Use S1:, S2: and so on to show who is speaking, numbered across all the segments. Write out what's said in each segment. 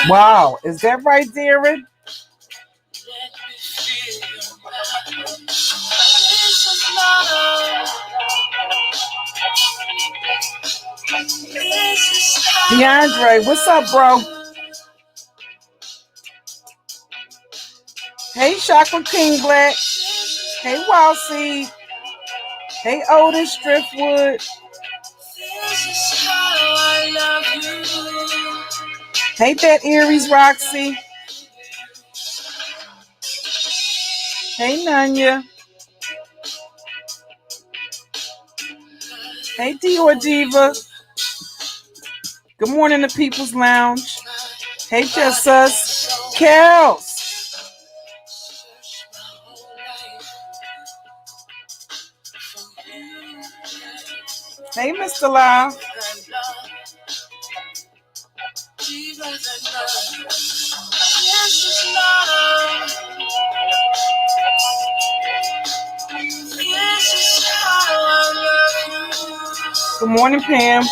S1: Wow, is that right, Darren? DeAndre, what's up, bro? Hey, Chakra King Black. Hey, Wild Seed. Hey, Otis Driftwood. Hey, that Aries Roxy. Hey, Nanya. Hey, Dior Diva. Good morning to People's Lounge. Hey, Just Us. Kels. Hey, Mr. Love. Good morning, Pam.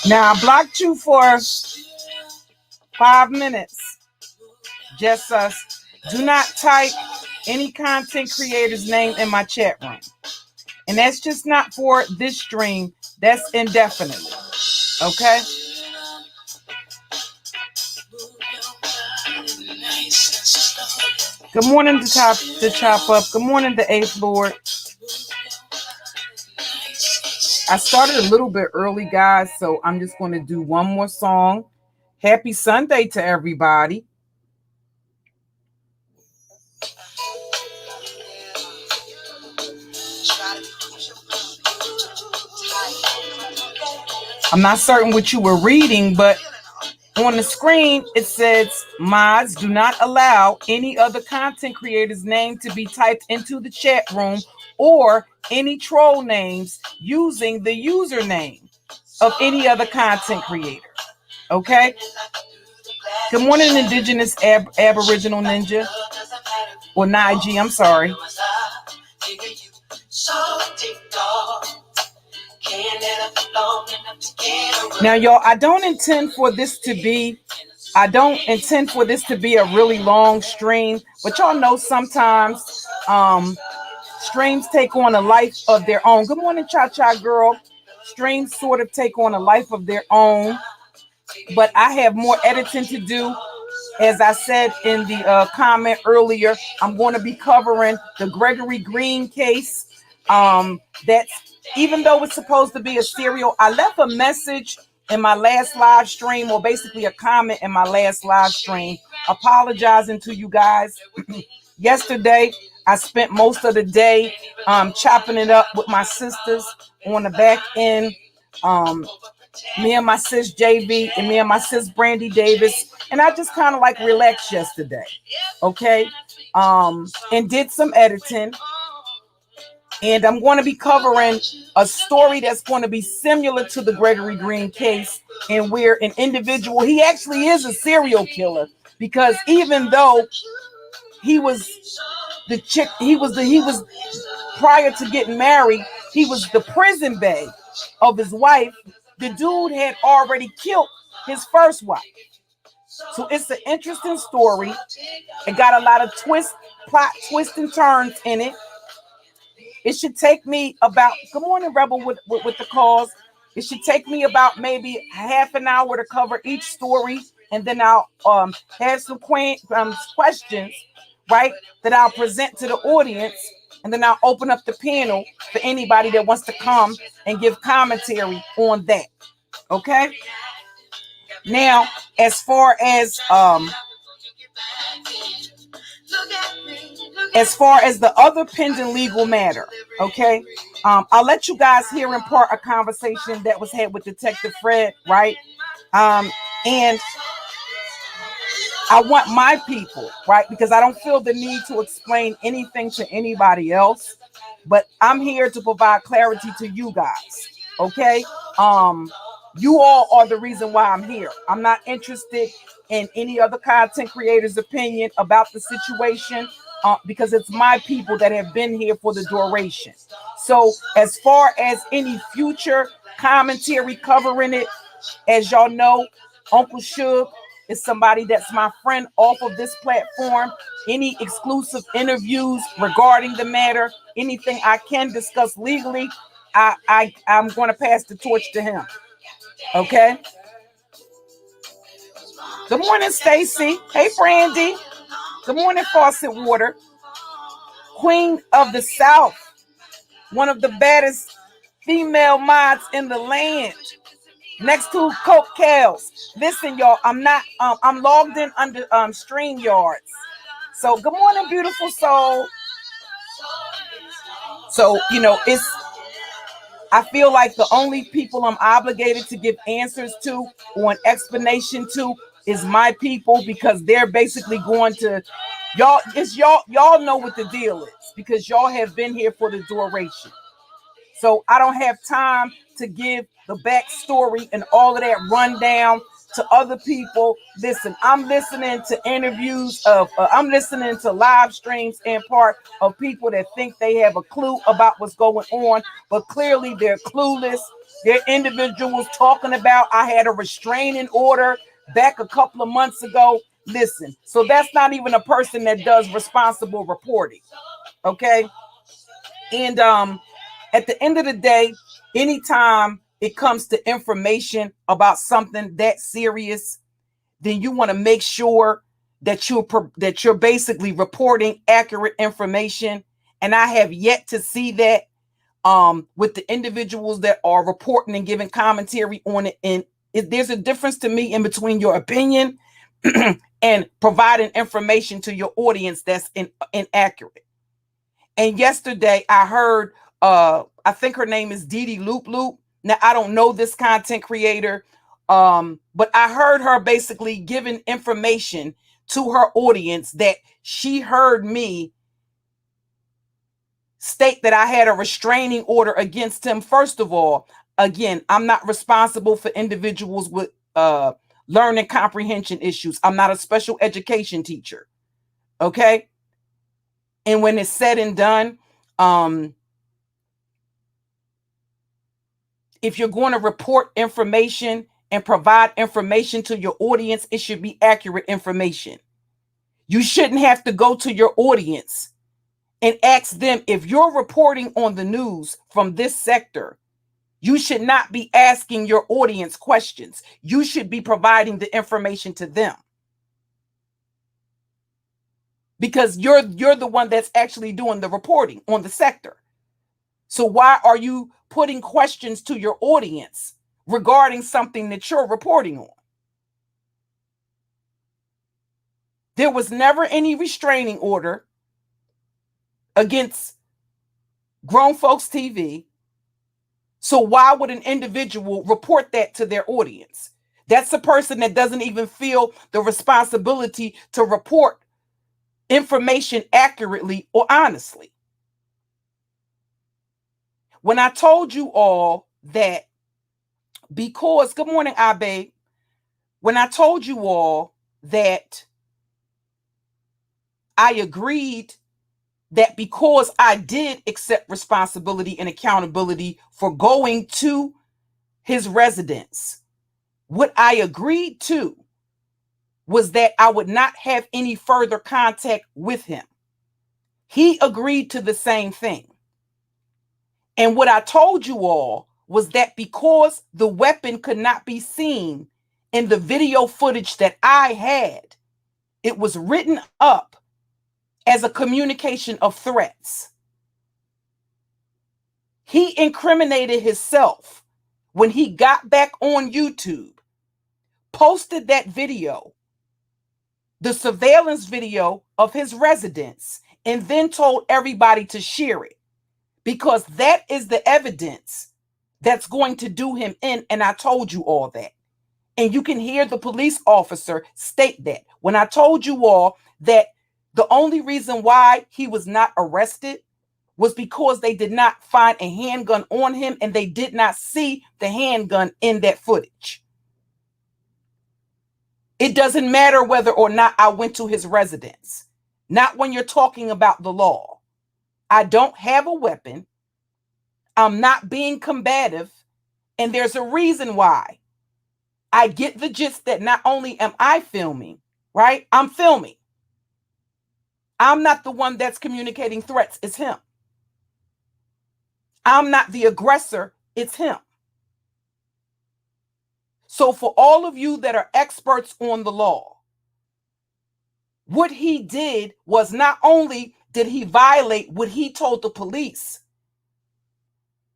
S1: Now, I blocked you for 5 minutes. Just us. Do not type any content creator's name in my chat room. And that's just not for this stream. That's indefinitely. Okay? Good morning to Chop Up. Good morning to Eighth Lord. I started a little bit early, guys, so I'm just going to do one more song. Happy Sunday to everybody. I'm not certain what you were reading, but on the screen, it says, mods do not allow any other content creator's name to be typed into the chat room or any troll names using the username of any other content creator. Okay? Good morning, Indigenous Aboriginal Ninja. Or Nige, I'm sorry. Now, y'all, I don't intend for this to be a really long stream, but y'all know sometimes streams take on a life of their own. Good morning, Cha-Cha Girl. Streams sort of take on a life of their own, but I have more editing to do As I said in the comment earlier, I'm going to be covering the Gregory Green case. That's, even though it's supposed to be a serial, I left a message in my last live stream, or basically a comment in my last live stream, apologizing to you guys. Yesterday, I spent most of the day chopping it up with my sisters on the back end. Me and my sis JV and me and my sis Brandy Davis, and I just kind of like relaxed yesterday, okay, and did some editing, and I'm going to be covering a story that's going to be similar to the Gregory Green case, and where an individual, he actually is a serial killer, because even though he was the chick, he was prior to getting married, he was the prison bae of his wife. The dude had already killed his first wife. So it's an interesting story. It got a lot of plot twists and turns in it. It should take me about, good morning, Rebel, with the cause. It should take me about maybe half an hour to cover each story, and then I'll have some questions, right, that I'll present to the audience, and then I'll open up the panel for anybody that wants to come and give commentary on that. Okay. Now, as far as the other pending legal matter, okay, I'll let you guys hear in part a conversation that was had with Detective Fred, right? And I want my people, right, because I don't feel the need to explain anything to anybody else, but I'm here to provide clarity to you guys, okay? You all are the reason why I'm here. I'm not interested in any other content creator's opinion about the situation, because it's my people that have been here for the duration. So as far as any future commentary covering it, as y'all know, Uncle Suge is somebody that's my friend off of this platform. Any exclusive interviews regarding the matter, anything I can discuss legally, I'm going to pass the torch to him. Okay. Good morning, Stacy. Hey, Brandy. Good morning, Faucet Water. Queen of the South, one of the baddest female mods in the land, next to Coke Kales. Listen, y'all, I'm logged in under StreamYards. So good morning, beautiful soul. So, I feel like the only people I'm obligated to give answers to or an explanation to is my people, because they're basically going to y'all know what the deal is, because y'all have been here for the duration. So I don't have time to give the backstory and all of that rundown to other people. Listen, I'm listening to interviews I'm listening to live streams in part of people that think they have a clue about what's going on, but clearly they're clueless. They're individuals talking about, I had a restraining order back a couple of months ago. Listen, so that's not even a person that does responsible reporting. Okay. And at the end of the day, anytime it comes to information about something that serious, then you want to make sure that you're basically reporting accurate information. And I have yet to see that with the individuals that are reporting and giving commentary on it. And there's a difference to me in between your opinion and providing information to your audience that's inaccurate. And yesterday I heard, I think her name is Dee Dee Loop Loop. Now, I don't know this content creator, but I heard her basically giving information to her audience that she heard me state that I had a restraining order against him. First of all, again, I'm not responsible for individuals with learning comprehension issues. I'm not a special education teacher. Okay. And when it's said and done, if you're going to report information and provide information to your audience, it should be accurate information. You shouldn't have to go to your audience and ask them, if you're reporting on the news from this sector, you should not be asking your audience questions. You should be providing the information to them. because you're the one that's actually doing the reporting on the sector. So why are you putting questions to your audience regarding something that you're reporting on? There was never any restraining order against Grown Folks TV. So why would an individual report that to their audience? That's a person that doesn't even feel the responsibility to report information accurately or honestly. When I told you all that, because, good morning, Abe. When I told you all that I agreed that because I did accept responsibility and accountability for going to his residence, what I agreed to was that I would not have any further contact with him. He agreed to the same thing. And what I told you all was that because the weapon could not be seen in the video footage that I had, it was written up as a communication of threats. He incriminated himself when he got back on YouTube, posted that video, the surveillance video of his residence, and then told everybody to share it, because that is the evidence that's going to do him in. And I told you all that. And you can hear the police officer state that. When I told you all that the only reason why he was not arrested was because they did not find a handgun on him and they did not see the handgun in that footage. It doesn't matter whether or not I went to his residence. Not when you're talking about the law. I don't have a weapon. I'm not being combative. And there's a reason why. I get the gist that not only am I filming, right? I'm filming. I'm not the one that's communicating threats. It's him. I'm not the aggressor. It's him. So for all of you that are experts on the law, what he did was not only did he violate what he told the police,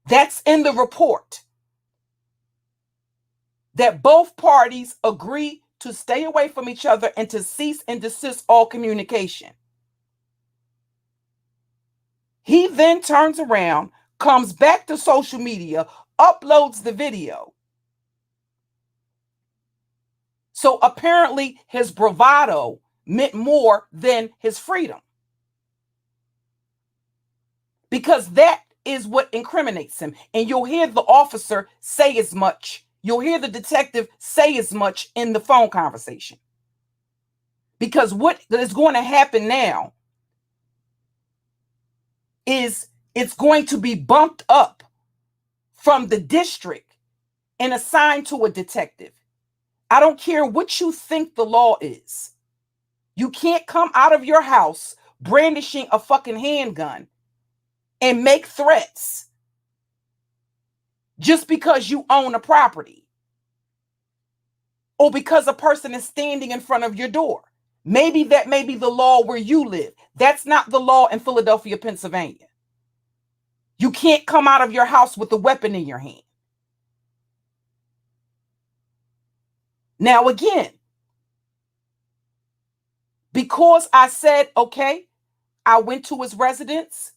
S1: that's in the report, that both parties agree to stay away from each other and to cease and desist all communication. He then turns around, comes back to social media, uploads the video. So apparently his bravado meant more than his freedom, because that is what incriminates him. And you'll hear the officer say as much. You'll hear the detective say as much in the phone conversation. Because what is going to happen now is it's going to be bumped up from the district and assigned to a detective. I don't care what you think the law is. You can't come out of your house brandishing a fucking handgun and make threats just because you own a property or because a person is standing in front of your door. Maybe that may be the law where you live. That's not the law in Philadelphia, Pennsylvania. You can't come out of your house with a weapon in your hand. Now, again, because I said, okay, I went to his residence,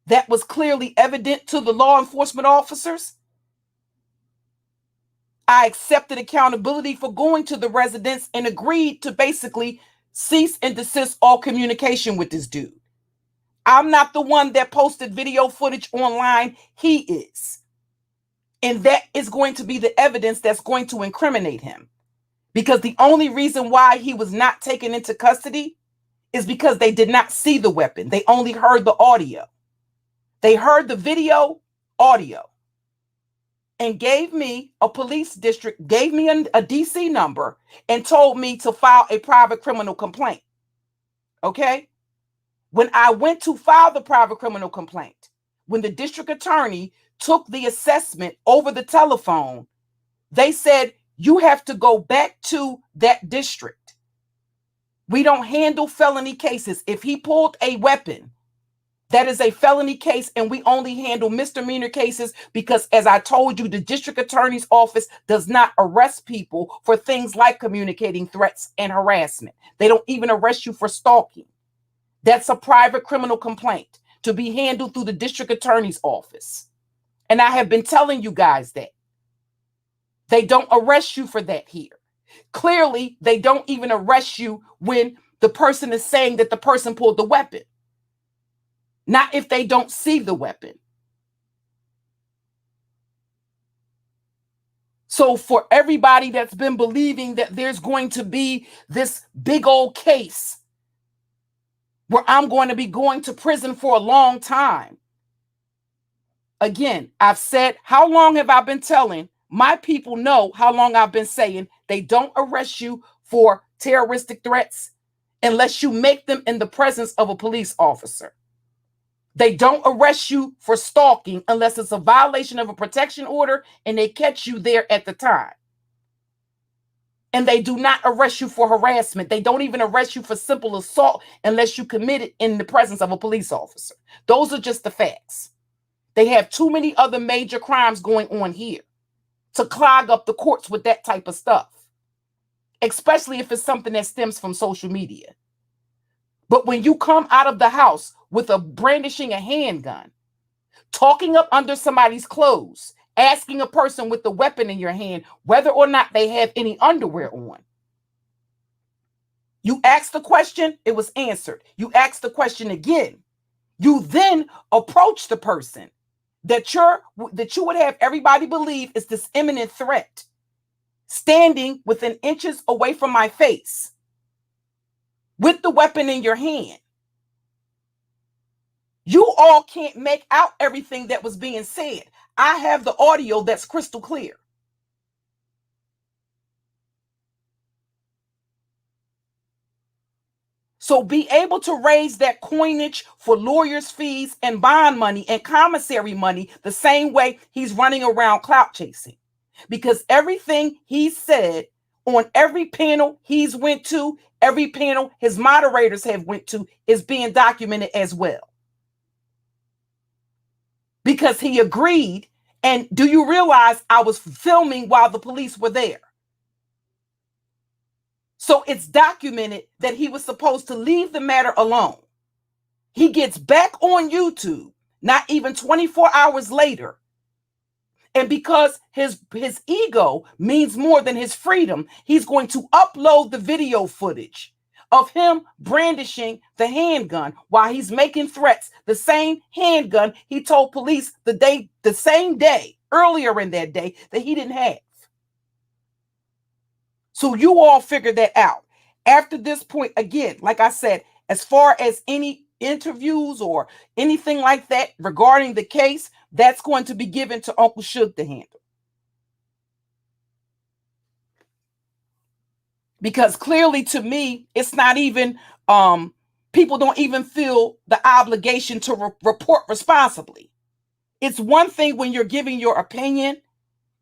S1: that was clearly evident to the law enforcement officers. I accepted accountability for going to the residence and agreed to basically cease and desist all communication with this dude. I'm not the one that posted video footage online. He is. And that is going to be the evidence that's going to incriminate him. Because the only reason why he was not taken into custody is because they did not see the weapon. They only heard the audio. They heard the video, audio, and gave me a police district, gave me a DC number, and told me to file a private criminal complaint. Okay? When I went to file the private criminal complaint, when the district attorney took the assessment over the telephone, they said, you have to go back to that district. We don't handle felony cases. If he pulled a weapon, that is a felony case, and we only handle misdemeanor cases because, as I told you, the district attorney's office does not arrest people for things like communicating threats and harassment. They don't even arrest you for stalking. That's a private criminal complaint to be handled through the district attorney's office. And I have been telling you guys that. They don't arrest you for that here. Clearly, they don't even arrest you when the person is saying that the person pulled the weapon. Not if they don't see the weapon. So for everybody that's been believing that there's going to be this big old case where I'm going to be going to prison for a long time. Again, I've said, how long have I been telling? My people know how long I've been saying they don't arrest you for terroristic threats unless you make them in the presence of a police officer. They don't arrest you for stalking unless it's a violation of a protection order and they catch you there at the time. And they do not arrest you for harassment. They don't even arrest you for simple assault unless you commit it in the presence of a police officer. Those are just the facts. They have too many other major crimes going on here to clog up the courts with that type of stuff, especially if it's something that stems from social media. But when you come out of the house with brandishing a handgun, talking up under somebody's clothes, asking a person with the weapon in your hand whether or not they have any underwear on. You asked the question, it was answered. You asked the question again. You then approach the person that you would have everybody believe is this imminent threat, standing within inches away from my face with the weapon in your hand. You all can't make out everything that was being said. I have the audio that's crystal clear. So be able to raise that coinage for lawyers' fees and bond money and commissary money the same way he's running around clout chasing. Because everything he said on every panel he's went to, every panel his moderators have went to, is being documented as well. Because he agreed. And do you realize I was filming while the police were there? So it's documented that he was supposed to leave the matter alone. He gets back on YouTube, not even 24 hours later. And because his ego means more than his freedom, he's going to upload the video footage of him brandishing the handgun while he's making threats. The same handgun he told police the same day, earlier in that day, that he didn't have. So you all figure that out. After this point, again, like I said, as far as any interviews or anything like that regarding the case, that's going to be given to Uncle Suge to handle. Because clearly to me, it's not even, people don't even feel the obligation to report responsibly. It's one thing when you're giving your opinion,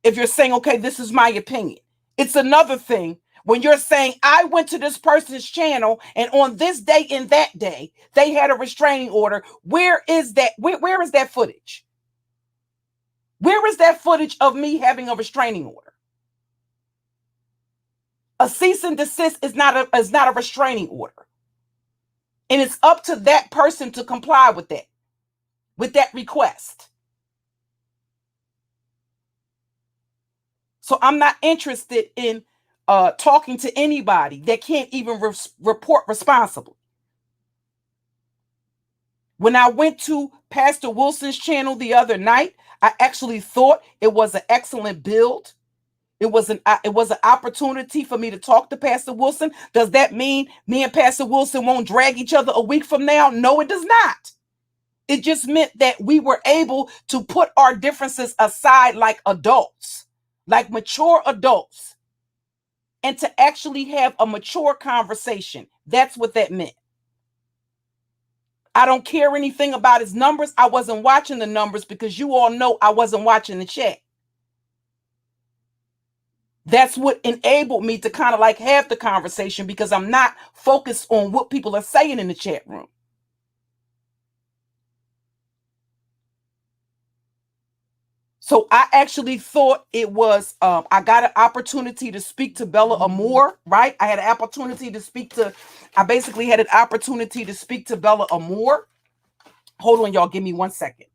S1: if you're saying, okay, this is my opinion. It's another thing when you're saying, I went to this person's channel and on this day and that day, they had a restraining order. Where is that? Where is that footage? Where is that footage of me having a restraining order? A cease and desist is not a restraining order. And it's up to that person to comply with that request. So I'm not interested in talking to anybody that can't even report responsibly. When I went to Pastor Wilson's channel the other night, I actually thought it was an excellent build. It was an opportunity for me to talk to Pastor Wilson. Does that mean me and Pastor Wilson won't drag each other a week from now? No, it does not. It just meant that we were able to put our differences aside like adults, like mature adults, and to actually have a mature conversation. That's what that meant. I don't care anything about his numbers. I wasn't watching the numbers because you all know I wasn't watching the chat. That's what enabled me to kind of like have the conversation, because I'm not focused on what people are saying in the chat room. So I actually thought it was, I got an opportunity to speak to Bella Amore, right? I had an opportunity to speak to, I basically had an opportunity to speak to Bella Amore. Hold on, y'all, give me 1 second.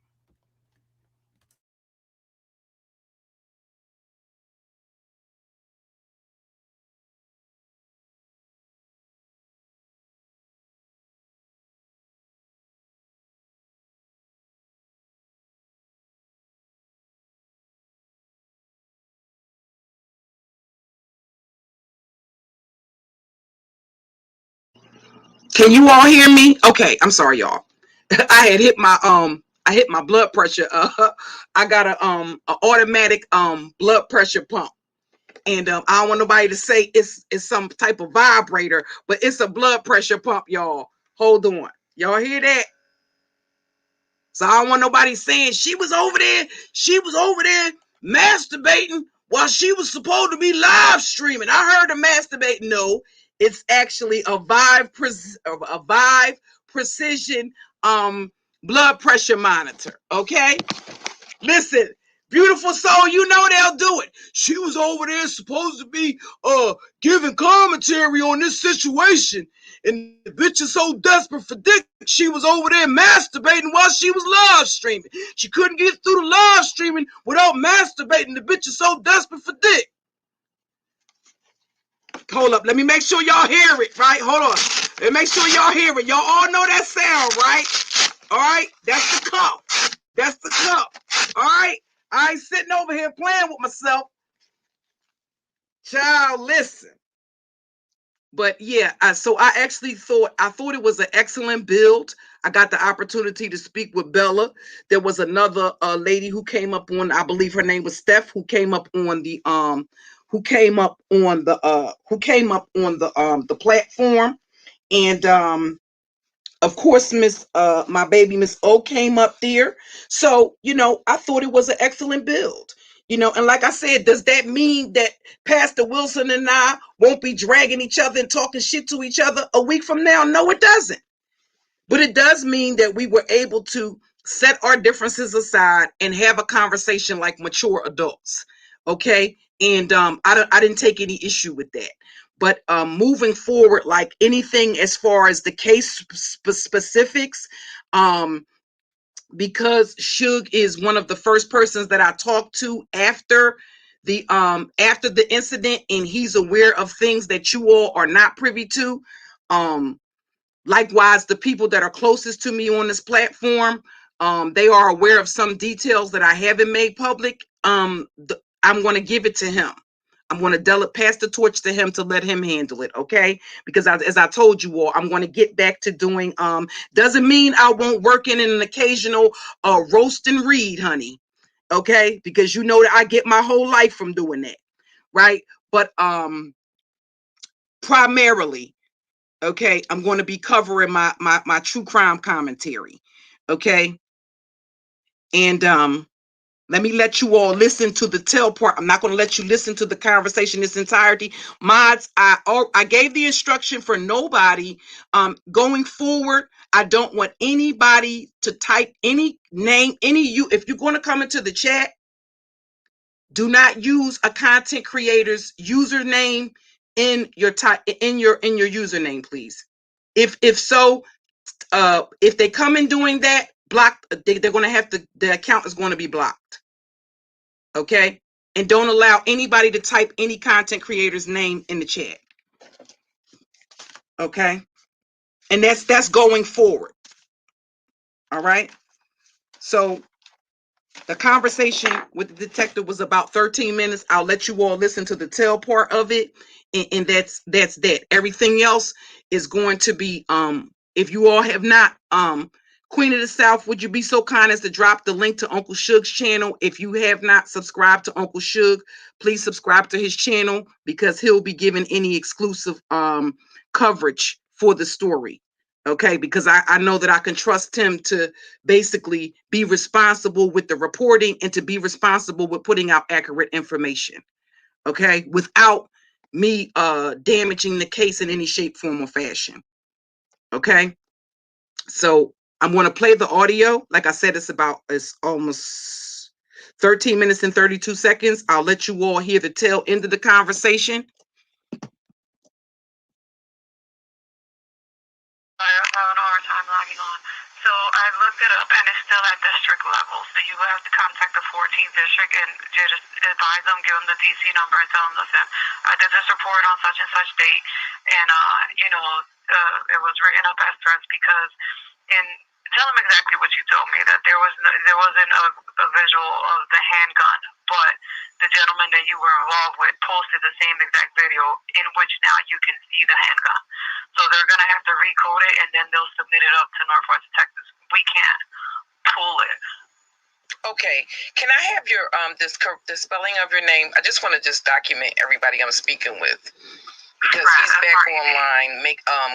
S1: Can you all hear me? Okay, I'm sorry, y'all. I hit my blood pressure. I got a automatic blood pressure pump. And I don't want nobody to say it's some type of vibrator, but it's a blood pressure pump, y'all. Hold on. Y'all hear that? So I don't want nobody saying she was over there masturbating while she was supposed to be live streaming. I heard her masturbating. No, it's actually a Vive precision blood pressure monitor. Okay, listen, beautiful soul, you know they'll do it. She was over there supposed to be giving commentary on this situation, and the bitch is so desperate for dick, she was over there masturbating while she was live streaming. She couldn't get through the live streaming without masturbating. The bitch is so desperate for dick. Hold up, let me make sure y'all hear it, right? Hold on. Let me make sure y'all hear it. Y'all all know that sound, right? All right, that's the cup. That's the cup. All right, I ain't sitting over here playing with myself. Child, listen. But yeah, so I actually thought it was an excellent build. I got the opportunity to speak with Bella. There was another lady who came up on, I believe her name was Steph, who came up on the the platform. And of course, my baby Miss O came up there. So, I thought it was an excellent build. And like I said, does that mean that Pastor Wilson and I won't be dragging each other and talking shit to each other a week from now? No, it doesn't. But it does mean that we were able to set our differences aside and have a conversation like mature adults. Okay. And I didn't take any issue with that. But moving forward, like anything as far as the case specifics, because Suge is one of the first persons that I talked to after the incident, and he's aware of things that you all are not privy to. Likewise, the people that are closest to me on this platform, they are aware of some details that I haven't made public. I'm going to give it to him. I'm going to pass the torch to him to let him handle it, okay? Because as I told you all, I'm going to get back to doing. Doesn't mean I won't work in an occasional roast and read, honey, okay? Because you know that I get my whole life from doing that, right? But primarily, okay, I'm going to be covering my true crime commentary, okay? And let me let you all listen to the tail part. I'm not going to let you listen to the conversation in its entirety. Mods, I gave the instruction for nobody going forward. I don't want anybody to type any name, if you're going to come into the chat, do not use a content creator's username in your username, please. If so, if they come in doing that, they're going to have to, the account is going to be blocked. Okay. And don't allow anybody to type any content creator's name in the chat. Okay. And that's going forward. All right. So the conversation with the detective was about 13 minutes. I'll let you all listen to the tail part of it. And that's that. Everything else is going to be, if you all have not, Queen of the South, would you be so kind as to drop the link to Uncle Suge's channel? If you have not subscribed to Uncle Suge, please subscribe to his channel, because he'll be giving any exclusive coverage for the story. Okay, because I know that I can trust him to basically be responsible with the reporting and to be responsible with putting out accurate information. okay, without me damaging the case in any shape, form, or fashion. Okay, so I'm going to play the audio. Like I said, it's almost 13 minutes and 32 seconds. I'll let you all hear the tail end of the conversation.
S2: I'm having a hard time logging on. So I looked it up, and it's still at district level. So you have to contact the 14th district and just advise them, give them the DC number, and tell them, listen, I did this report on such and such date, and it was written up as threats because, and tell them exactly what you told me, that there wasn't a visual of the handgun, but the gentleman that you were involved with posted the same exact video in which now you can see the handgun. So they're going to have to recode it, and then they'll submit it up to Northwest Texas. We can't pull it. Okay, can I have your the spelling of your name? I just want to document everybody I'm speaking with, because he's back online,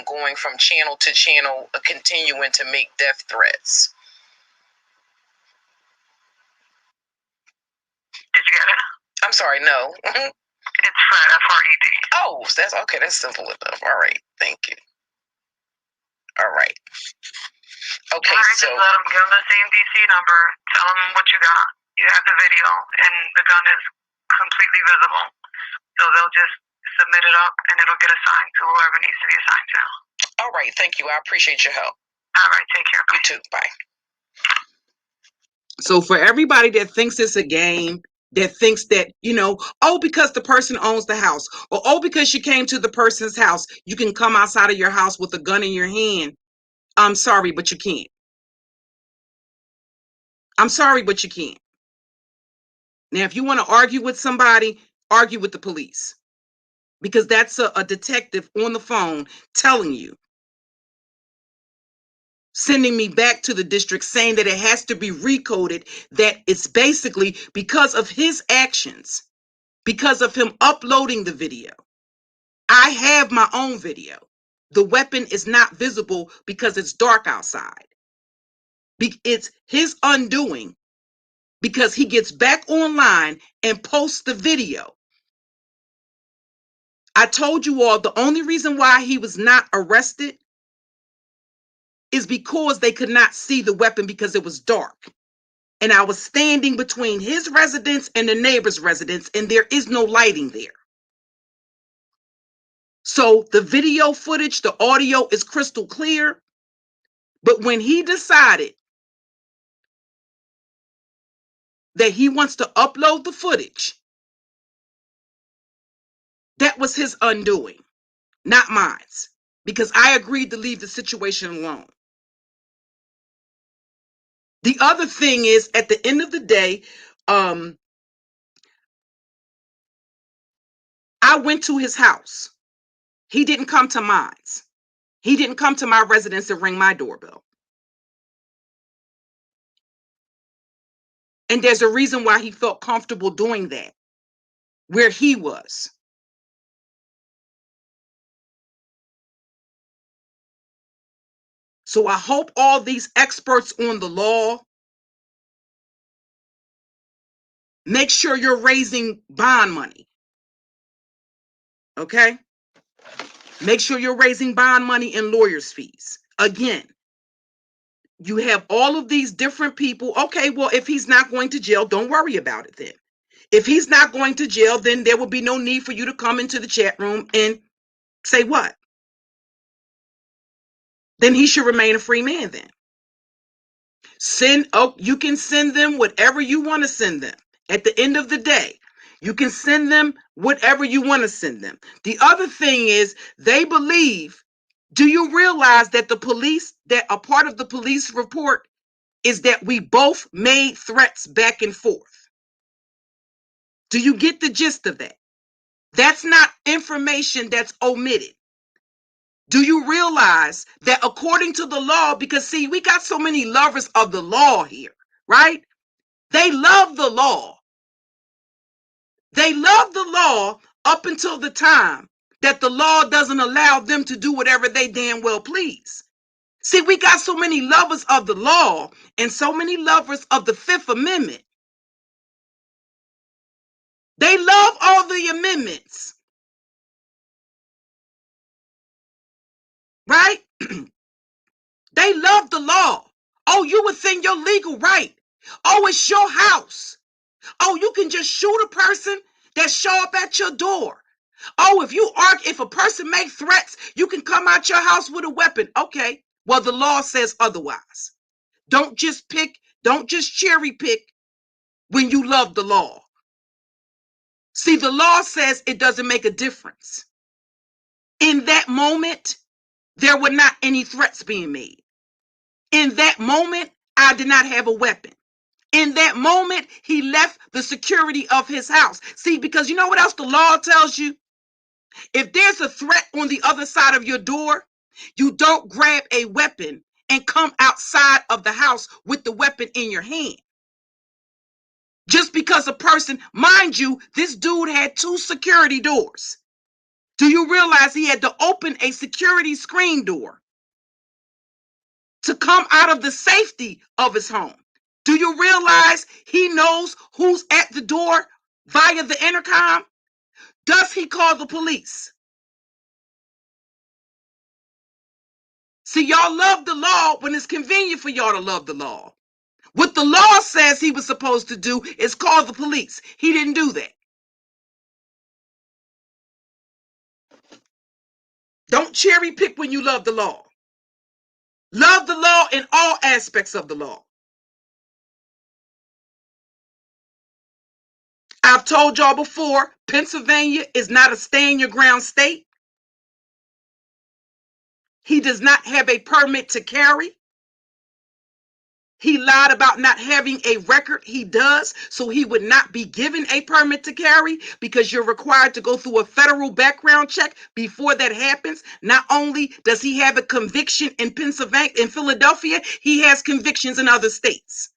S2: going from channel to channel, continuing to make death threats. Did you get it? I'm sorry, no. It's Fred, F-R-E-D. Oh, that's okay. That's simple enough. All right, thank you. All right. Okay, so just let them give them the same DC number. Tell them what you got. You have the video, and the gun is completely visible. So they'll just submit it up, and it'll get assigned to whoever needs to be assigned to. All right, thank you. I appreciate your help. All right, take care. Bye. You too. Bye.
S1: So for everybody that thinks it's a game, that thinks that, oh, because the person owns the house, or oh, because you came to the person's house, you can come outside of your house with a gun in your hand. I'm sorry, but you can't. I'm sorry, but you can't. Now, if you want to argue with somebody, argue with the police, because that's a detective on the phone telling you, sending me back to the district saying that it has to be recoded, that it's basically because of his actions, because of him uploading the video. I have my own video. The weapon is not visible because it's dark outside. It's his undoing because he gets back online and posts the video. I told you all the only reason why he was not arrested is because they could not see the weapon because it was dark. And I was standing between his residence and the neighbor's residence, and there is no lighting there. So the video footage, the audio is crystal clear. But when he decided that he wants to upload the footage, that was his undoing, not mine, because I agreed to leave the situation alone. The other thing is, at the end of the day, I went to his house. He didn't come to mine. He didn't come to my residence and ring my doorbell. And there's a reason why he felt comfortable doing that, where he was. So I hope all these experts on the law, make sure you're raising bond money. Okay? Make sure you're raising bond money and lawyers' fees. Again, you have all of these different people. Okay, well, if he's not going to jail, don't worry about it then. If he's not going to jail, then there will be no need for you to come into the chat room and say what? Then he should remain a free man then. You can send them whatever you want to send them. At the end of the day, you can send them whatever you want to send them. The other thing is, they believe, do you realize that that a part of the police report is that we both made threats back and forth? Do you get the gist of that? That's not information that's omitted. Do you realize that according to the law, because see, we got so many lovers of the law here, right? They love the law. They love the law up until the time that the law doesn't allow them to do whatever they damn well please. See, we got so many lovers of the law and so many lovers of the Fifth Amendment They love all the amendments, right? They love the law. Oh, you within your legal right. Oh, it's your house. Oh, you can just shoot a person that show up at your door. Oh, if a person make threats, you can come out your house with a weapon. Okay. Well, the law says otherwise. Don't just cherry pick when you love the law. See, the law says it doesn't make a difference. In that moment, there were not any threats being made. In that moment, I did not have a weapon. In that moment, he left the security of his house. See, because you know what else the law tells you? If there's a threat on the other side of your door, you don't grab a weapon and come outside of the house with the weapon in your hand. Just because a person, mind you, this dude had 2 security doors. Do you realize he had to open a security screen door to come out of the safety of his home? Do you realize he knows who's at the door via the intercom? Does he call the police? See, y'all love the law when it's convenient for y'all to love the law. What the law says he was supposed to do is call the police. He didn't do that. Don't cherry pick when you love the law. Love the law in all aspects of the law. I've told y'all before, Pennsylvania is not a stand-your-ground state. He does not have a permit to carry. He lied about not having a record. He does, so he would not be given a permit to carry because you're required to go through a federal background check before that happens. Not only does he have a conviction in Pennsylvania, in Philadelphia, he has convictions in other states.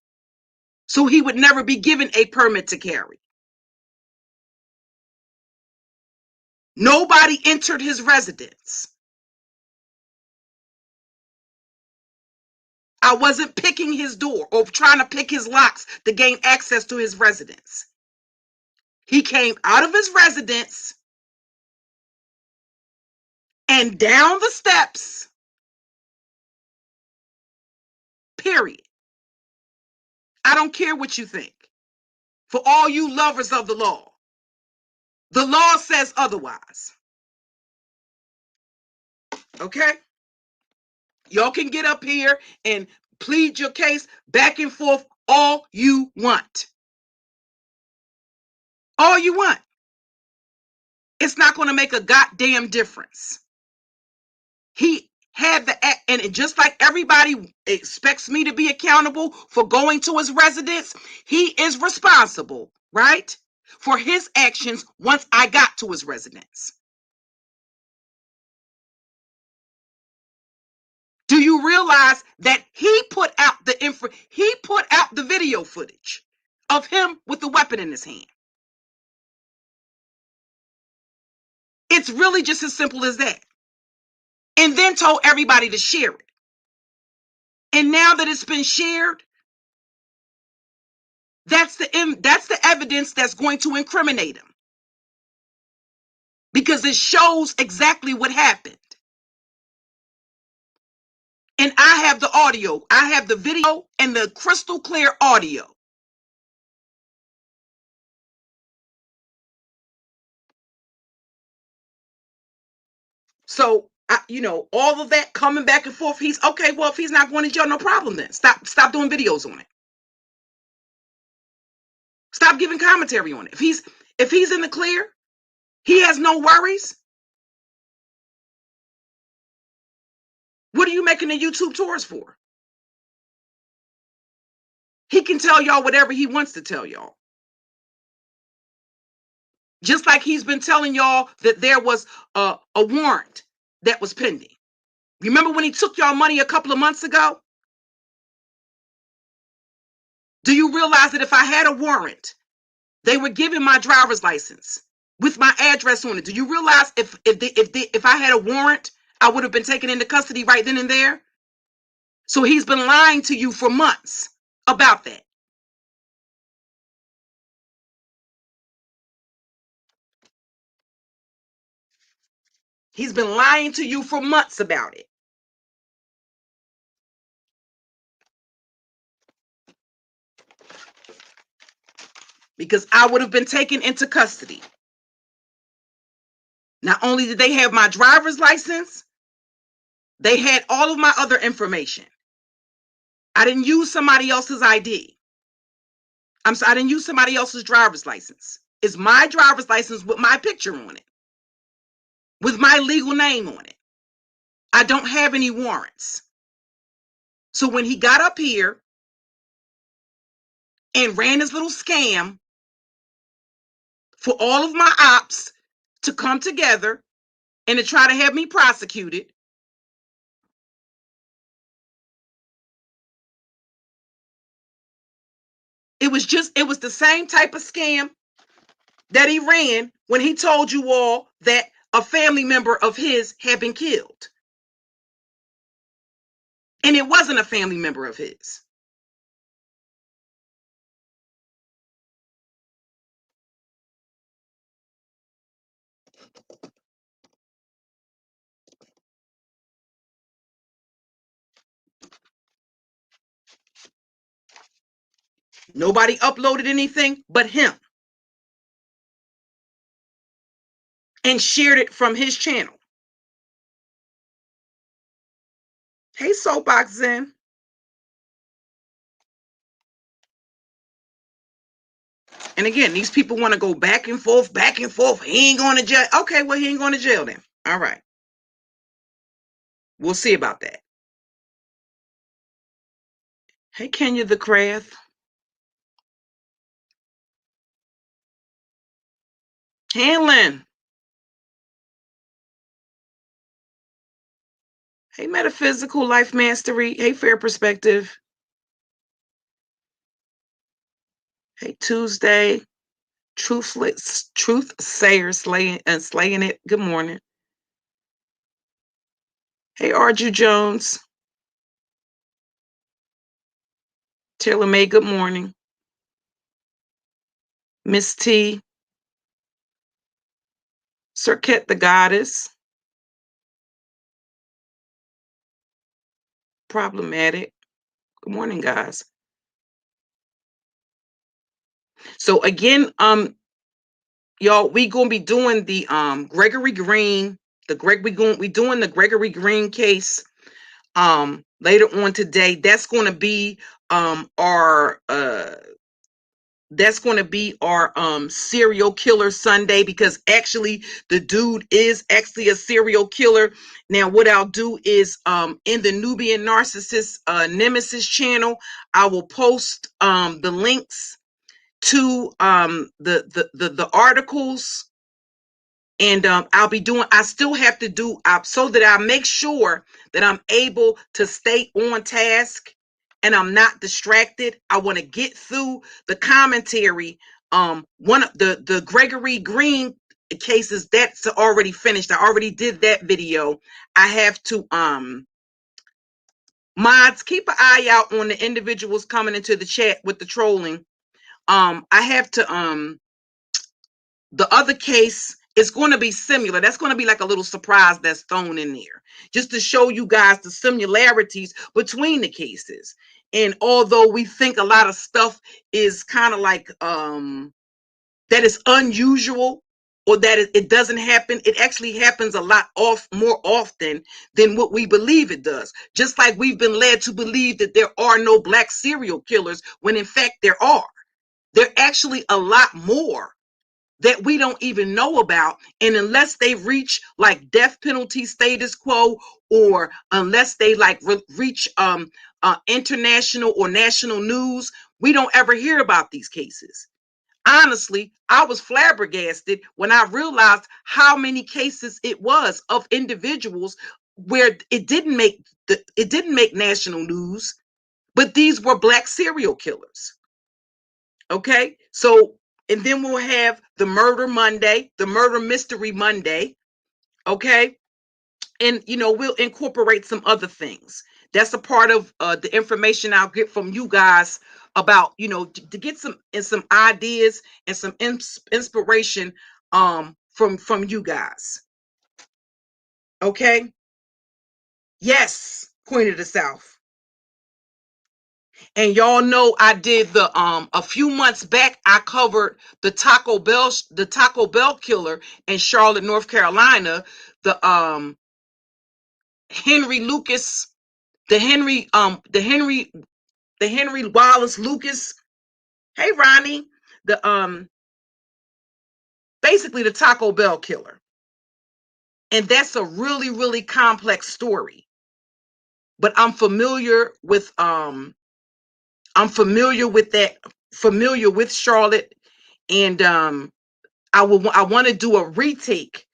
S1: So he would never be given a permit to carry. Nobody entered his residence. I wasn't picking his door or trying to pick his locks to gain access to his residence. He came out of his residence and down the steps, period. I don't care what you think. For all you lovers of the law says otherwise. Okay? Y'all can get up here and plead your case back and forth all you want. All you want. It's not going to make a goddamn difference. He had the act, and just like everybody expects me to be accountable for going to his residence, he is responsible, right, for his actions once I got to his residence. Do you realize that he put out the video footage of him with the weapon in his hand? It's really just as simple as that. And then told everybody to share it. And now that it's been shared, that's the evidence that's going to incriminate him. Because it shows exactly what happened. And I have the audio. I have the video and the crystal clear audio. So, all of that coming back and forth, he's okay. Well, if he's not going to jail, no problem then. Stop doing videos on it. Stop giving commentary on it. If he's in the clear, he has no worries. What are you making the YouTube tours for? He can tell y'all whatever he wants to tell y'all. Just like he's been telling y'all that there was a warrant that was pending. Remember when he took y'all money a couple of months ago? Do you realize that if I had a warrant, they were giving my driver's license with my address on it? Do you realize if I had a warrant, I would have been taken into custody right then and there? So he's been lying to you for months about that. He's been lying to you for months about it. Because I would have been taken into custody. Not only did they have my driver's license, they had all of my other information. I didn't use somebody else's ID. I didn't use somebody else's driver's license. It's my driver's license with my picture on it, with my legal name on it. I don't have any warrants. So when he got up here and ran his little scam for all of my ops to come together and to try to have me prosecuted, it was the same type of scam that he ran when he told you all that a family member of his had been killed. And it wasn't a family member of his. Nobody uploaded anything but him and shared it from his channel. Hey, Soapbox Zen. And again, these people want to go back and forth, back and forth. He ain't going to jail. Okay, well, he ain't going to jail then. All right. We'll see about that. Hey, Kenya the Craft. Hanlon. Hey, Metaphysical Life Mastery. Hey, Fair Perspective. Hey, Tuesday. Truth Sayer slaying it. Good morning. Hey, Arju Jones. Taylor May, good morning. Miss T. Circuit the Goddess. Problematic. Good morning, guys. So again, y'all, we gonna be doing the Gregory Green, we doing the Gregory Green case later on today. That's gonna be our serial killer Sunday, because actually the dude is actually a serial killer. Now what I'll do is in the Nubian Narcissist Nemesis channel, I will post the links to the articles, and I still have to do so that I make sure that I'm able to stay on task and I'm not distracted. I want to get through the commentary. One of the Gregory Green cases, that's already finished. I already did that video. I have to mods, keep an eye out on the individuals coming into the chat with the trolling. I have to the other case is going to be similar. That's going to be like a little surprise that's thrown in there, just to show you guys the similarities between the cases. And although we think a lot of stuff is kind of like that is unusual, or that it doesn't happen, it actually happens a lot more often than what we believe it does. Just like we've been led to believe that there are no black serial killers, when in fact there are. There are actually a lot more that we don't even know about. And unless they reach like death penalty status quo, or unless they like reach international or national news, we don't ever hear about these cases. Honestly, I was flabbergasted when I realized how many cases it was of individuals where it didn't make national news, but these were black serial killers. Okay, so, and then we'll have the Murder Monday, the Murder Mystery Monday. Okay, and we'll incorporate some other things. That's a part of the information I'll get from you guys about, to get some ideas and some inspiration from you guys. Okay. Yes, Queen of the South. And y'all know I did the a few months back I covered the Taco Bell killer in Charlotte, North Carolina, the Henry Lucas, the Henry Wallace Lucas. Hey Ronnie, the basically the Taco Bell killer. And that's a really really complex story. But I'm familiar with that, familiar with Charlotte, and I want to do a retake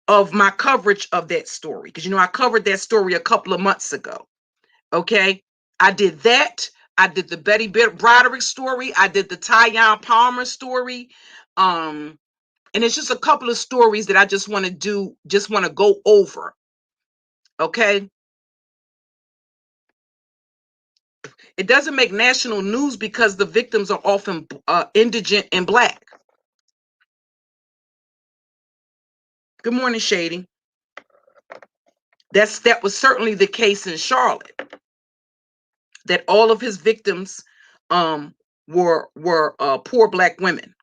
S1: of my coverage of that story, because I covered that story a couple of months ago. Okay, I did that. I did the Betty Broderick story. I did the Tyon Palmer story. And it's just a couple of stories that I just want to go over. Okay, it doesn't make national news because the victims are often indigent and Black. Good morning, Shady. That was certainly the case in Charlotte. That all of his victims were poor Black women,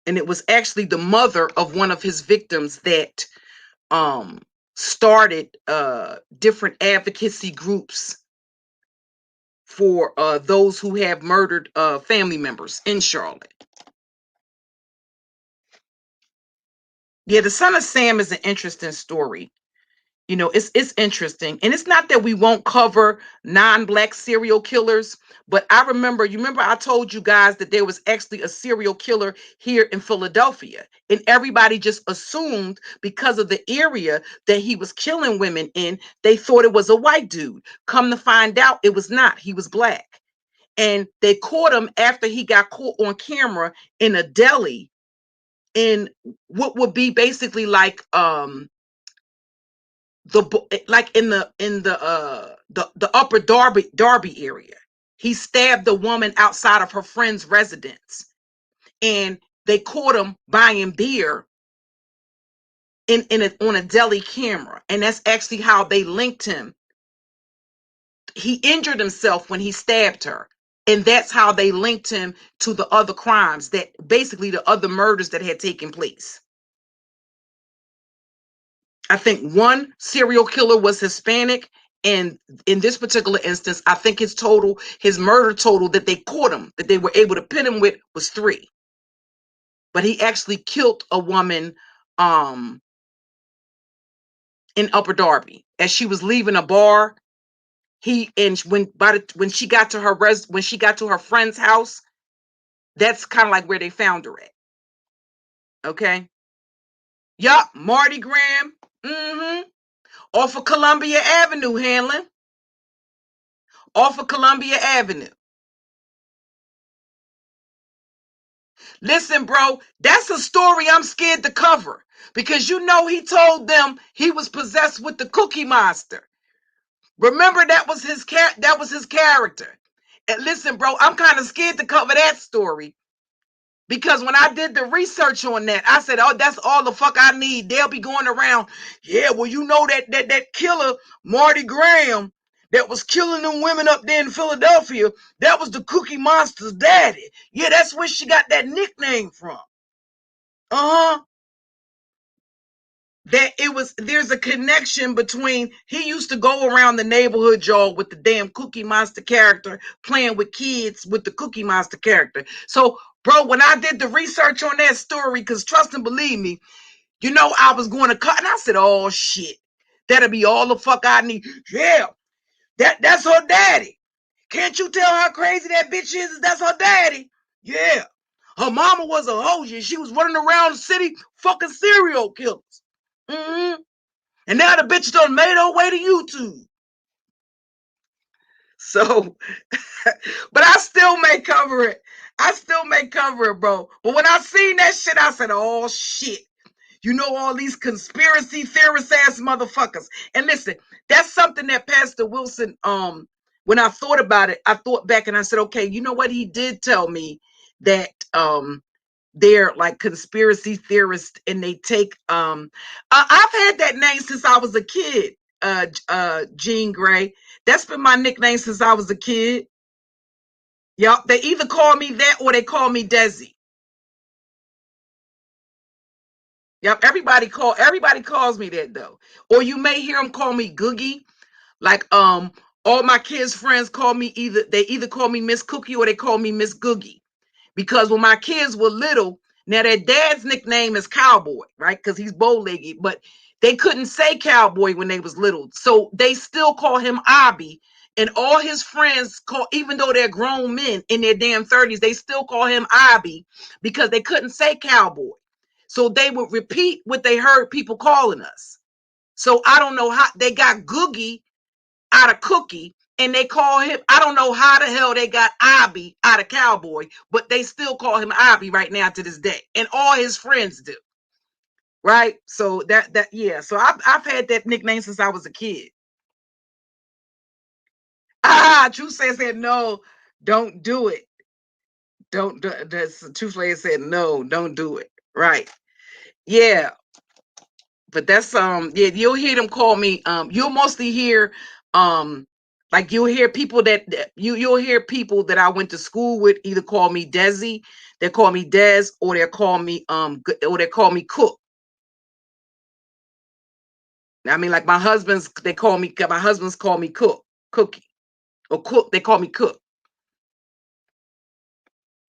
S1: and it was actually the mother of one of his victims that started different advocacy groups for those who have murdered family members in Charlotte. Yeah, the Son of Sam is an interesting story. It's interesting, and it's not that we won't cover non-Black serial killers, but you remember I told you guys that there was actually a serial killer here in Philadelphia, and everybody just assumed because of the area that he was killing women in, they thought it was a white dude. Come to find out, it was not. He was Black, and they caught him after he got caught on camera in a deli in what would be basically like the upper Darby area. He stabbed the woman outside of her friend's residence, and they caught him buying beer on a deli camera, and that's actually how they linked him. He injured himself when he stabbed her, and that's how they linked him to the other crimes, that basically the other murders that had taken place. I think one serial killer was Hispanic, and in this particular instance, I think his murder total that they caught him, that they were able to pin him with, was 3. But he actually killed a woman in Upper Darby as she was leaving a bar. When she got to her friend's house, that's kind of like where they found her at. Okay. Yup, Marty Graham. Off of Columbia Avenue, Hanlon. Off of Columbia Avenue. Listen, bro, that's a story I'm scared to cover, because he told them he was possessed with the Cookie Monster. Remember, that was his character. And listen, bro, I'm kind of scared to cover that story, because when I did the research on that, I said, "Oh, that's all the fuck I need." They'll be going around, yeah, well, that killer Marty Graham that was killing them women up there in Philadelphia, that was the Cookie Monster's daddy. Yeah, that's where she got that nickname from. There's a connection between, he used to go around the neighborhood, y'all, with the damn Cookie Monster character, playing with kids with the Cookie Monster character. So, bro, when I did the research on that story, because trust and believe me, I was going to cut, and I said, oh shit, that'll be all the fuck I need. Yeah, that's her daddy. Can't you tell how crazy that bitch is? That's her daddy. Yeah. Her mama was a hoe. She was running around the city fucking serial killers. And now the bitch done made her way to YouTube. So, but I still may cover it. Bro. But when I seen that shit, I said, oh shit. All these conspiracy theorist ass motherfuckers. And listen, that's something that Pastor Wilson, when I thought about it, I thought back and I said, okay, you know what? He did tell me that they're like conspiracy theorists, and they take I've had that name since I was a kid. Jean Grey. That's been my nickname since I was a kid. Yup, they either call me that or they call me Desi. Yep, everybody calls me that though. Or you may hear them call me Googie. Like all my kids' friends call me either call me Miss Cookie or they call me Miss Googie. Because when my kids were little, now their dad's nickname is Cowboy, right? Because he's bow-legged, but they couldn't say Cowboy when they was little. So they still call him Abby. And all his friends call, even though they're grown men in their damn 30s, they still call him Abby because they couldn't say Cowboy. So they would repeat what they heard people calling us. So I don't know how they got Googie out of Cookie, and they call him, I don't know how the hell they got Abby out of Cowboy, but they still call him Abby right now to this day. And all his friends do. Right? So yeah. So I've had that nickname since I was a kid. True said no, don't do it. Don't do that's True said no, don't do it. Right. Yeah. But that's yeah, you'll hear them call me you'll mostly hear like you'll hear people that you'll hear people that I went to school with either call me Desi, they call me Des, or they call me Cook. I mean, like my husband's call me Cookie, or Cook, they call me Cook.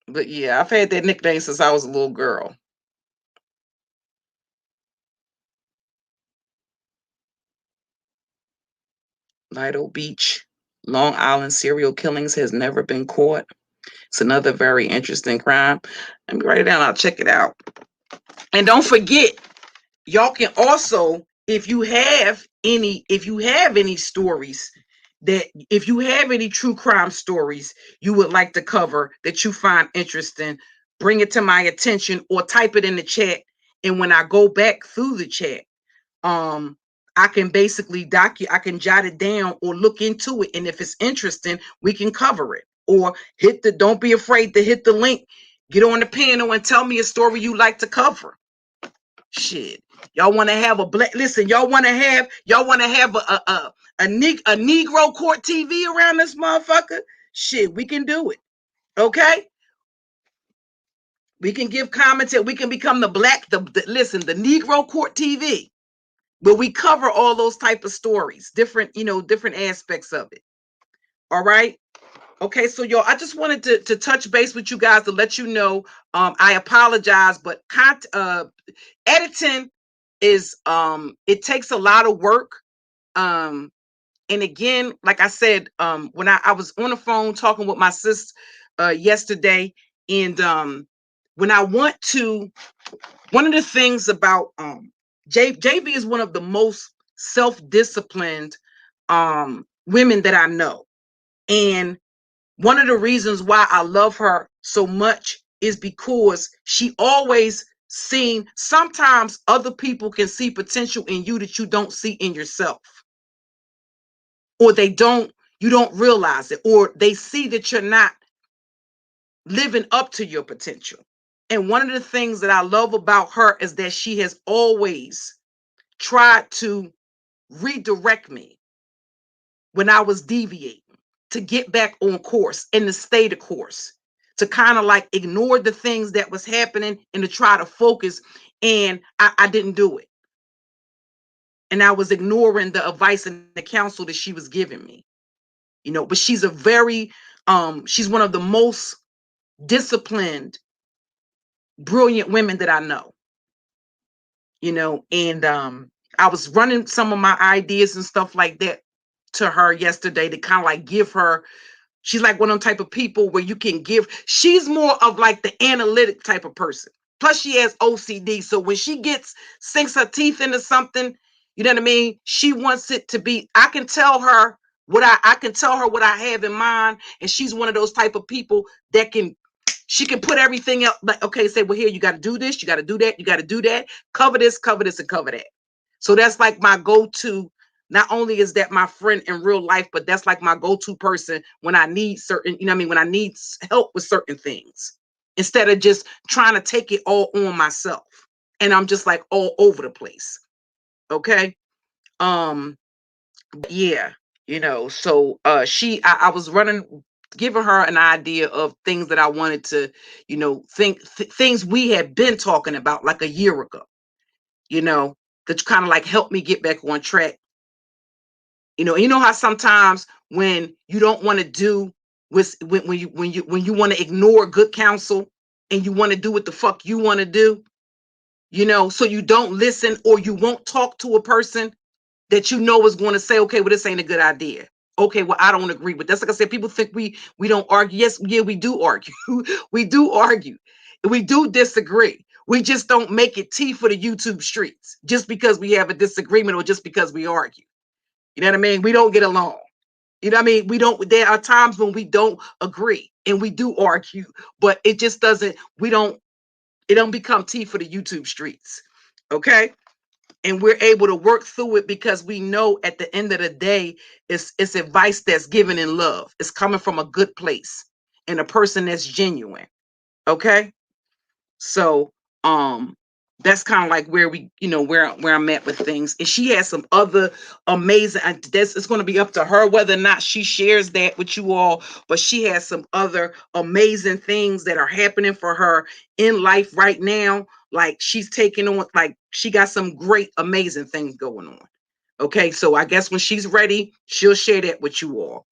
S1: But yeah, I've had that nickname since I was a little girl. Lido Beach, Long Island serial killings has never been caught. It's another very interesting crime. Let me write it down. I'll check it out. And don't forget, y'all can also, if you have any stories that, if you have any true crime stories you would like to cover that you find interesting, bring it to my attention or type it in the chat. And when I go back through the chat, um I can basically I can jot it down or look into it, and if it's interesting we can cover it, or don't be afraid to hit the link, get on the panel and tell me a story you like to cover. Shit, y'all want to have listen, y'all want to have a Negro court TV around this motherfucker. Shit, we can do it. Okay, we can give commentary, we can become the Negro court TV, but we cover all those type of stories, different aspects of it. All right. Okay, so y'all, I just wanted to touch base with you guys to let you know, I apologize, but editing is it takes a lot of work. And again, like I said, when I was on the phone talking with my sis yesterday, and when I want to, one of the things about JB is one of the most self-disciplined women that I know. And one of the reasons why I love her so much is because she always seen, sometimes other people can see potential in you that you don't see in yourself. Or you don't realize it, or they see that you're not living up to your potential. And one of the things that I love about her is that she has always tried to redirect me when I was deviating, to get back on course and to stay the course, to kind of like ignore the things that was happening and to try to focus. And I didn't do it. And I was ignoring the advice and the counsel that she was giving me. But she's she's one of the most disciplined, brilliant women that I know. And I was running some of my ideas and stuff like that to her yesterday to kind of like give her, she's like one of them type of people where you can give, she's more of like the analytic type of person. Plus she has OCD. So when she sinks her teeth into something, you know what I mean? She wants it to be, I can tell her what I have in mind. And she's one of those type of people that she can put everything else, like, okay, say, well, here, you got to do this, you got to do that, you got to do that, cover this, and cover that. So that's like my go-to. Not only is that my friend in real life, but that's like my go-to person when I need certain, when I need help with certain things. instead of just trying to take it all on myself. And I'm just like all over the place. Okay. Yeah, so I was giving her an idea of things that I wanted to, things we had been talking about like a year ago, you know, that kind of like helped me get back on track. You know how sometimes when you don't want to do with when you want to ignore good counsel and you want to do what the fuck you want to do, so you don't listen or you won't talk to a person that is going to say, okay, well, this ain't a good idea. Okay, well, I don't agree with this. Like I said, people think we don't argue. Yes, yeah, we do argue. We do argue. We do disagree. We just don't make it tea for the YouTube streets just because we have a disagreement or just because we argue. You know what I mean? We don't get along. You know what I mean? We don't. There are times when we don't agree and we do argue, but it just doesn't. It don't become tea for the YouTube streets. Okay. And we're able to work through it because we know at the end of the day, it's advice that's given in love. It's coming from a good place and a person that's genuine. Okay. So that's kind of like where where I'm at with things. And she has some other amazing, it's going to be up to her whether or not she shares that with you all, but she has some other amazing things that are happening for her in life right now. Like she's taking on, like she got some great amazing things going on. Okay, so I guess when she's ready, she'll share that with you all.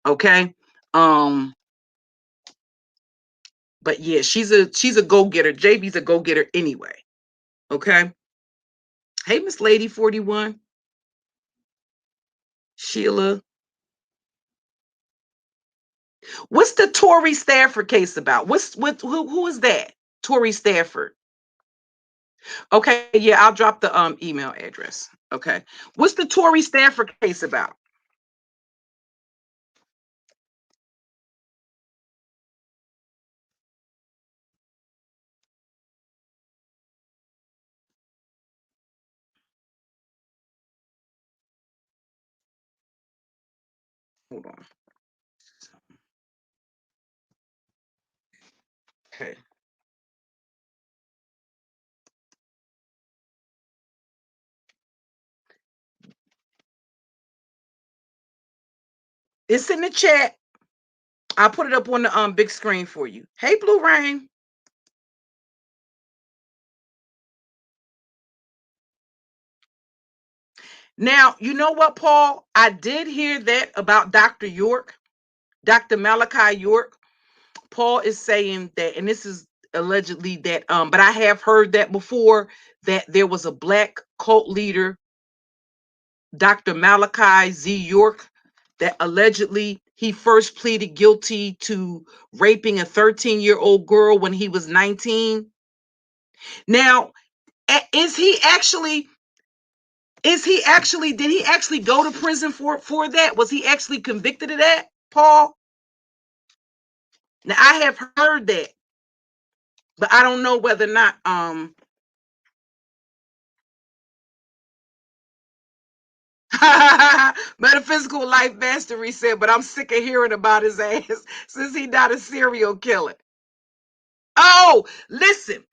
S1: Okay. um but yeah, she's a go-getter. JB's a go-getter anyway. Okay. Hey, Miss Lady 41, Sheila. What's the Tory Stafford case about? Who is that? Tory Stafford. Okay, yeah, I'll drop the email address. Okay. What's the Tory Stafford case about? Hold on. Okay. It's in the chat. I'll put it up on the big screen for you. Hey, Blue Rain. Now, you know what, Paul? I did hear that about Dr. York, Dr. Malachi York. Paul is saying that, and this is allegedly that, but I have heard that before, that there was a black cult leader, Dr. Malachi Z. York, that allegedly he first pleaded guilty to raping a 13-year-old girl when he was 19. Now, is he actually did he actually go to prison for that? Was he actually convicted of that, Paul? Now I have heard that, but I don't know whether or not Metaphysical Life Mastery said, but I'm sick of hearing about his ass since he not a serial killer. Oh, listen.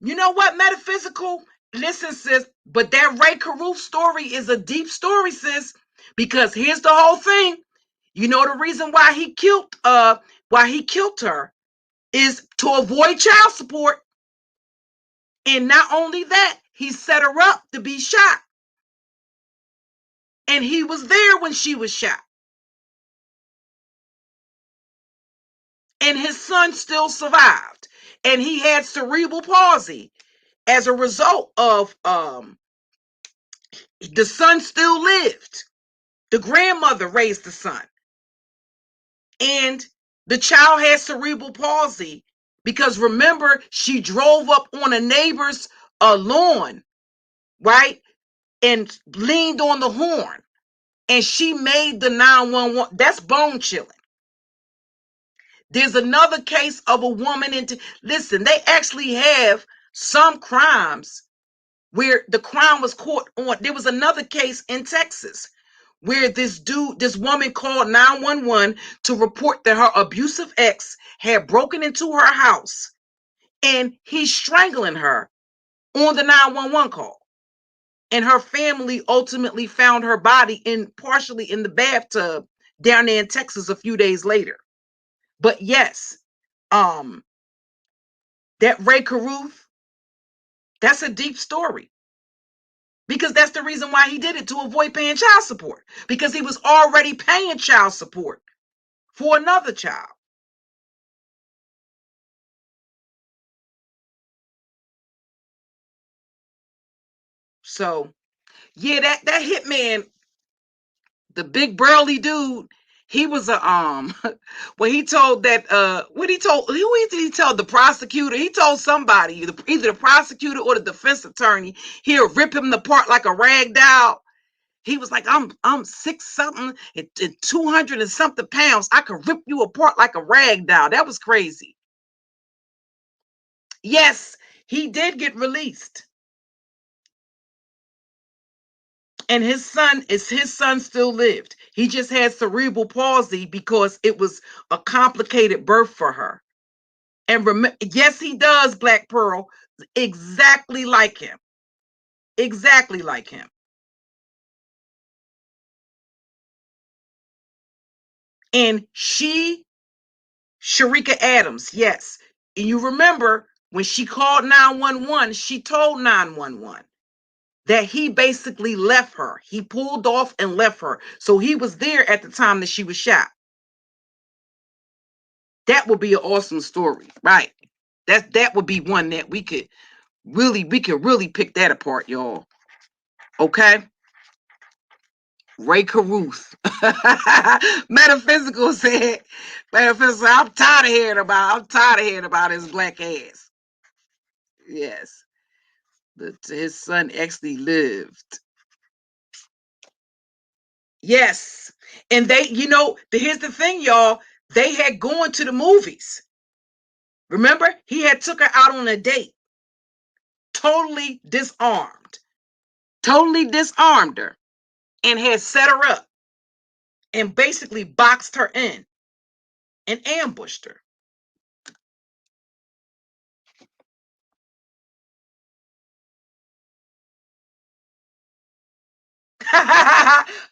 S1: You know what, Metaphysical? Listen, sis, but that Ray Caruth story is a deep story, sis, because here's the whole thing. You know the reason why he killed her is to avoid child support. And not only that, he set her up to be shot. And he was there when she was shot. And his son still survived. And he had cerebral palsy as a result of the son still lived. The grandmother raised the son. And the child had cerebral palsy because remember, she drove up on a neighbor's lawn, right? And leaned on the horn. And she made the 911. That's bone chilling. There's another case of a woman listen, they actually have some crimes where the crime was caught on. There was another case in Texas where this woman called 911 to report that her abusive ex had broken into her house and he's strangling her on the 911 call. And her family ultimately found her body partially in the bathtub down there in Texas a few days later. But yes, that Ray Caruth, that's a deep story. Because that's the reason why he did it, to avoid paying child support. Because he was already paying child support for another child. So, yeah, that hitman, the big burly dude, he was a when he told that who did he tell? The prosecutor. He told somebody, either the prosecutor or the defense attorney, he'll rip him apart like a rag doll. He was like, I'm 6 something and 200 and something pounds. I could rip you apart like a rag doll. That was crazy. Yes, he did get released. And his son still lived. He just had cerebral palsy because it was a complicated birth for her. And yes, he does, Black Pearl, exactly like him. Exactly like him. And Sharika Adams, yes. And you remember when she called 911, she told 911 that he basically left her. He pulled off and left her. So he was there at the time that she was shot. That would be an awesome story, right? That would be one that we could really pick that apart, y'all. Okay? Ray Caruth. Metaphysical said, I'm tired of hearing about his black ass. Yes. His son actually lived. Yes. And here's the thing, y'all. They had gone to the movies. Remember? He had took her out on a date. Totally disarmed her and had set her up and basically boxed her in and ambushed her.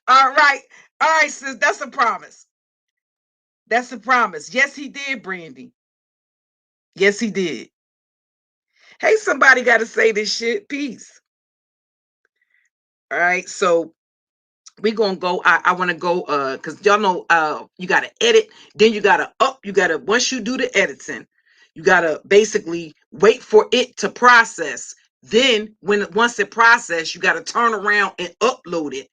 S1: All right, sis, that's a promise. That's a promise. Yes, he did, Brandy. Yes, he did. Hey, somebody got to say this shit. Peace. All right, so we're gonna go. I want to go because y'all know you gotta edit, then you gotta once you do the editing, you gotta basically wait for it to process. Then once it processes, you gotta turn around and upload it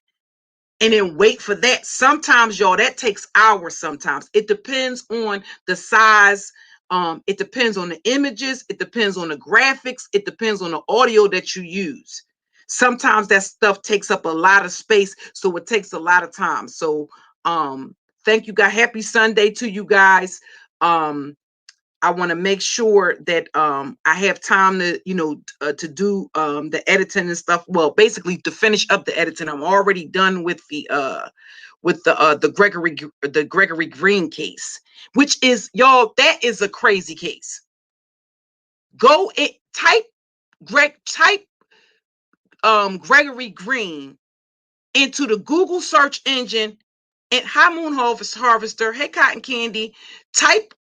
S1: and then wait for that. Sometimes, y'all, that takes hours. Sometimes it depends on the size. It depends on the images, it depends on the graphics, it depends on the audio that you use. Sometimes that stuff takes up a lot of space, so it takes a lot of time. So thank you guys. Happy Sunday to you guys. I want to make sure that I have time to to do the editing and stuff. Well, basically to finish up the editing. I'm already done with the Gregory Green case, which is, y'all, that is a crazy case. Go it type Gregory Green into the Google search engine, and High Moon Harvester, hey Cotton Candy, type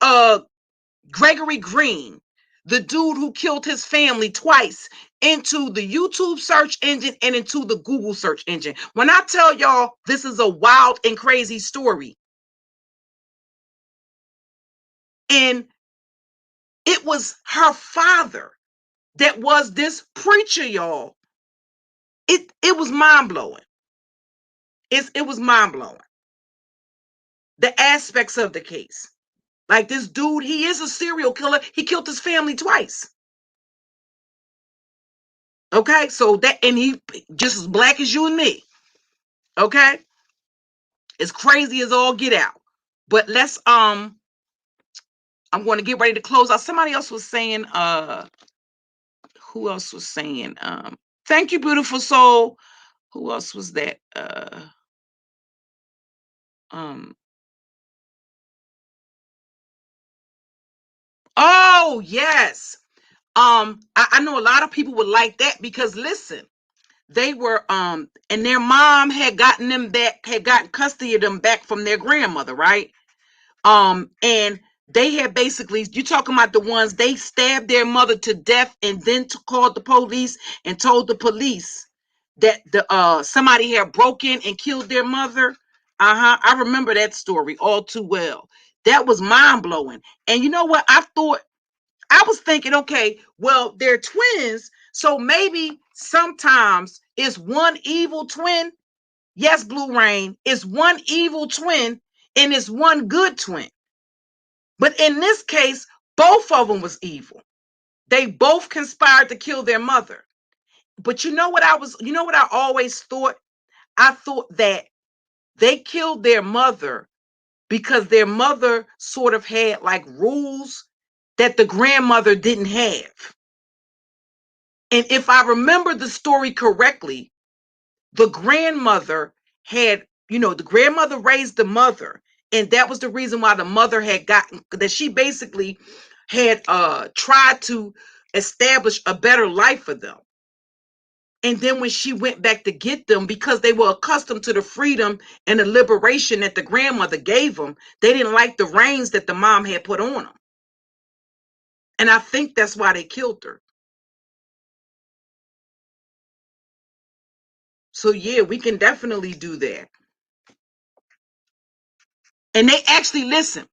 S1: Gregory Green, the dude who killed his family twice, into the YouTube search engine and into the Google search engine. When I tell y'all this is a wild and crazy story, and it was her father that was this preacher, y'all. It was mind-blowing. It was mind-blowing. The aspects of the case. Like, this dude, he is a serial killer. He killed his family twice. Okay, so and he just as black as you and me. Okay, as crazy as all get out. But let's I'm going to get ready to close out. Somebody else was saying who else was saying thank you, beautiful soul. Who else was that? Oh yes, I know a lot of people would like that because listen, they were and their mom had gotten them back, had gotten custody of them back from their grandmother, right? And they had basically, you talking about the ones they stabbed their mother to death and then called the police and told the police that the somebody had broken and killed their mother. I remember that story all too well. That was mind blowing. And you know what? I was thinking, okay, well, they're twins, so maybe sometimes it's one evil twin. Yes, Blue Rain, it's one evil twin and it's one good twin. But in this case, both of them was evil. They both conspired to kill their mother. But you know what I always thought? I thought that they killed their mother because their mother sort of had like rules that the grandmother didn't have. And if I remember the story correctly, the grandmother had, the grandmother raised the mother. And that was the reason why the mother had gotten, that she basically had tried to establish a better life for them. And then when she went back to get them, because they were accustomed to the freedom and the liberation that the grandmother gave them, they didn't like the reins that the mom had put on them. And I think that's why they killed her. So yeah, we can definitely do that. And they actually listen.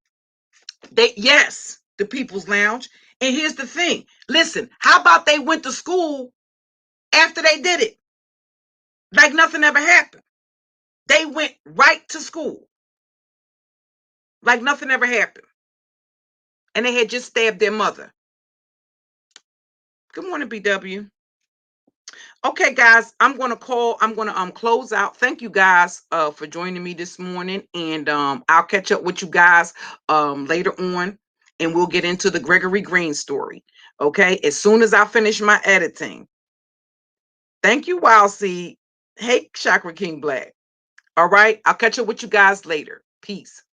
S1: Yes, the People's Lounge. And here's the thing. Listen, how about they went to school after they did it? Like nothing ever happened. They went right to school. Like nothing ever happened. And they had just stabbed their mother. Good morning, BW. Okay, guys, I'm gonna close out. Thank you guys for joining me this morning. And I'll catch up with you guys later on, and we'll get into the Gregory Green story. Okay, as soon as I finish my editing. Thank you, Wild Seed. Hey, Chakra King Black. All right, I'll catch up with you guys later. Peace.